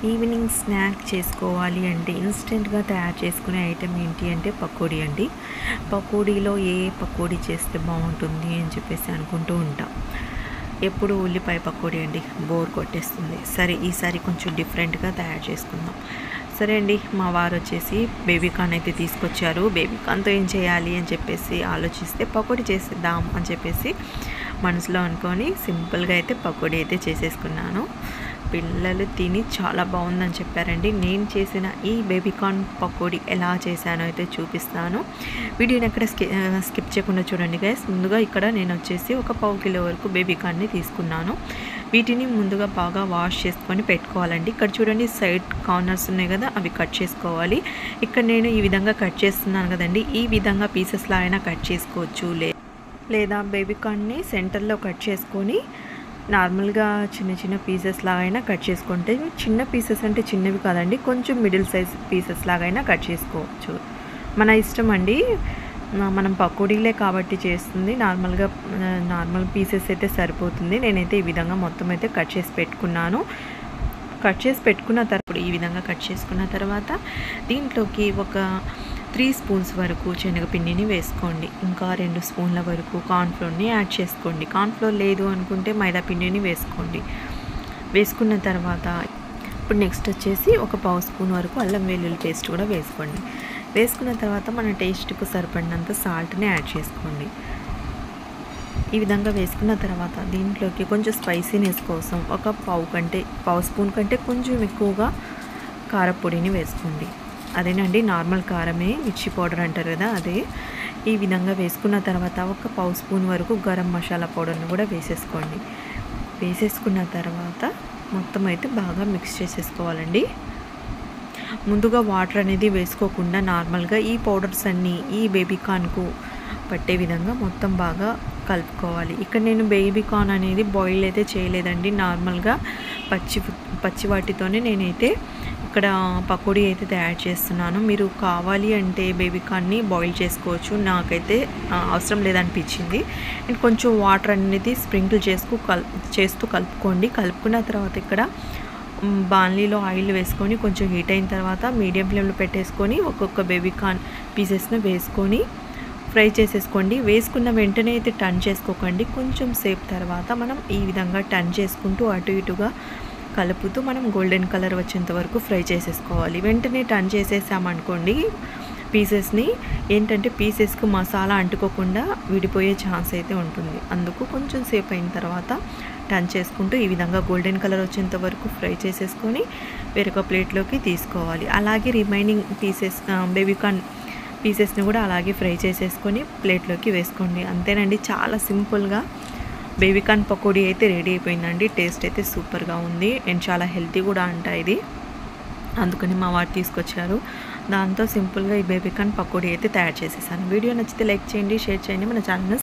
Evening snack చేసుకోవాలి అంటే ఇన్స్టెంట్గా తయారు చేసుకునే ఐటెం ఏంటి అంటే పకోడీ అండి. పకోడీలో ఏ పకోడీ చేస్తే బాగుంటుంది అని చెప్పేసి అనుకుంటూ ఉంటాం. ఎప్పుడు ఉల్లిపాయ పకోడీ అండి, బోర్ కొట్టేస్తుంది. సరే ఈసారి కొంచెం డిఫరెంట్గా తయారు చేసుకుందాం. సరే అండి, మా వారు వచ్చేసి బేబీకార్న్ అయితే తీసుకొచ్చారు. బేబీకార్న్తో ఏం చేయాలి అని చెప్పేసి ఆలోచిస్తే పకోడీ చేసేద్దాం అని చెప్పేసి మనసులో అనుకొని సింపుల్గా అయితే పకోడీ అయితే చేసేసుకున్నాను. పిల్లలు తిని చాలా బాగుందని చెప్పారండి. నేను చేసిన ఈ బేబీకార్న్ పకోడీ ఎలా చేశానో అయితే చూపిస్తాను. వీడియోని ఎక్కడ స్కిప్ చేయకుండా చూడండి గైస్. ముందుగా ఇక్కడ నేను వచ్చేసి ఒక 1/2 కిలో వరకు బేబీకార్న్ని తీసుకున్నాను. వీటిని ముందుగా బాగా వాష్ చేసుకొని పెట్టుకోవాలండి. ఇక్కడ చూడండి, సైడ్ కార్నర్స్ ఉన్నాయి కదా, అవి కట్ చేసుకోవాలి. ఇక్కడ నేను ఈ విధంగా కట్ చేస్తున్నాను కదండి, ఈ విధంగా పీసెస్లా అయినా కట్ చేసుకోవచ్చు. లేదా బేబీకార్న్ని సెంటర్లో కట్ చేసుకొని నార్మల్గా చిన్న చిన్న పీసెస్ లాగైనా కట్ చేసుకుంటే, చిన్న పీసెస్ అంటే చిన్నవి కాదండి, కొంచెం మిడిల్ సైజ్ పీసెస్ లాగైనా కట్ చేసుకోవచ్చు. మన ఇష్టం అండి. మనం పకోడీలే కాబట్టి చేస్తుంది, నార్మల్ పీసెస్ అయితే సరిపోతుంది. నేనైతే ఈ విధంగా మొత్తం అయితే కట్ చేసి పెట్టుకున్నాను. కట్ చేసి పెట్టుకున్న తర్వాత ఈ విధంగా కట్ చేసుకున్న తర్వాత దీంట్లోకి ఒక 3 స్పూన్స్ వరకు శనగపిండిని వేసుకోండి. ఇంకా 2 స్పూన్ల వరకు కార్న్ఫ్లోర్ని యాడ్ చేసుకోండి. కార్న్ఫ్లోర్ లేదు అనుకుంటే మైదా పిండిని వేసుకోండి. వేసుకున్న తర్వాత ఇప్పుడు నెక్స్ట్ వచ్చేసి ఒక 1/2 స్పూన్ వరకు అల్లం వెల్లుల్లి పేస్ట్ కూడా వేసుకోండి. వేసుకున్న తర్వాత మన టేస్ట్కు సరిపడినంత సాల్ట్ని యాడ్ చేసుకోండి. ఈ విధంగా వేసుకున్న తర్వాత దీంట్లోకి కొంచెం స్పైసీనెస్ కోసం ఒక 1/2 స్పూన్ కంటే కొంచెం ఎక్కువగా కారపొడిని వేసుకోండి. అదేనండి, నార్మల్ కారమే, మిర్చి పౌడర్ అంటారు కదా, అదే. ఈ విధంగా వేసుకున్న తర్వాత ఒక 1/2 స్పూన్ వరకు గరం మసాలా పౌడర్ని కూడా వేసేసుకోండి. వేసేసుకున్న తర్వాత మొత్తం అయితే బాగా మిక్స్ చేసేసుకోవాలండి. ముందుగా వాటర్ అనేది వేసుకోకుండా నార్మల్గా ఈ పౌడర్స్ అన్నీ ఈ బేబీకార్న్కు పట్టే విధంగా మొత్తం బాగా కలుపుకోవాలి. ఇక్కడ నేను బేబీకార్న్ అనేది బాయిల్ అయితే చేయలేదండి, నార్మల్గా పచ్చి వాటితోనే నేనైతే ఇక్కడ పకోడీ అయితే తయారు చేస్తున్నాను. మీరు కావాలి అంటే బేబీకార్న్ని బాయిల్ చేసుకోవచ్చు, నాకైతే అవసరం లేదనిపించింది. అండ్ కొంచెం వాటర్ అనేది స్ప్రింకిల్ చేస్తూ కలుపుకోండి. కలుపుకున్న తర్వాత ఇక్కడ బాణలీలో ఆయిల్ వేసుకొని కొంచెం హీట్ అయిన తర్వాత మీడియం ఫ్లేమ్లో పెట్టేసుకొని ఒక్కొక్క బేబీకార్న్ పీసెస్ని వేసుకొని ఫ్రై చేసేసుకోండి. వేసుకున్న వెంటనే అయితే టర్న్ చేసుకోకండి. కొంచెం సేపు తర్వాత మనం ఈ విధంగా టర్న్ చేసుకుంటూ అటు ఇటుగా కలుపుతూ మనం గోల్డెన్ కలర్ వచ్చేంత వరకు ఫ్రై చేసేసుకోవాలి. వెంటనే టర్న్ చేసేసామనుకోండి పీసెస్ని, ఏంటంటే పీసెస్కు మసాలా అంటుకోకుండా విడిపోయే ఛాన్స్ అయితే ఉంటుంది. అందుకు కొంచెం సేపు అయిన తర్వాత టర్న్ చేసుకుంటూ ఈ విధంగా గోల్డెన్ కలర్ వచ్చేంత వరకు ఫ్రై చేసేసుకొని వేరొక ప్లేట్లోకి తీసుకోవాలి. అలాగే రిమైనింగ్ బేబీకార్న్ పీసెస్ని కూడా అలాగే ఫ్రై చేసేసుకొని ప్లేట్లోకి వేసుకోండి. అంతేనండి, చాలా సింపుల్గా బేబీకార్న్ పకోడీ అయితే రెడీ అయిపోయిందండి. టేస్ట్ అయితే సూపర్గా ఉంది అండ్ చాలా హెల్తీ కూడా అంట ఇది, అందుకని మా వారు తీసుకొచ్చారు. దాంతో సింపుల్గా ఈ బేబీకార్న్ పకోడీ అయితే తయారు చేసేసాను. వీడియో నచ్చితే లైక్ చేయండి, షేర్ చేయండి, మన ఛానల్ని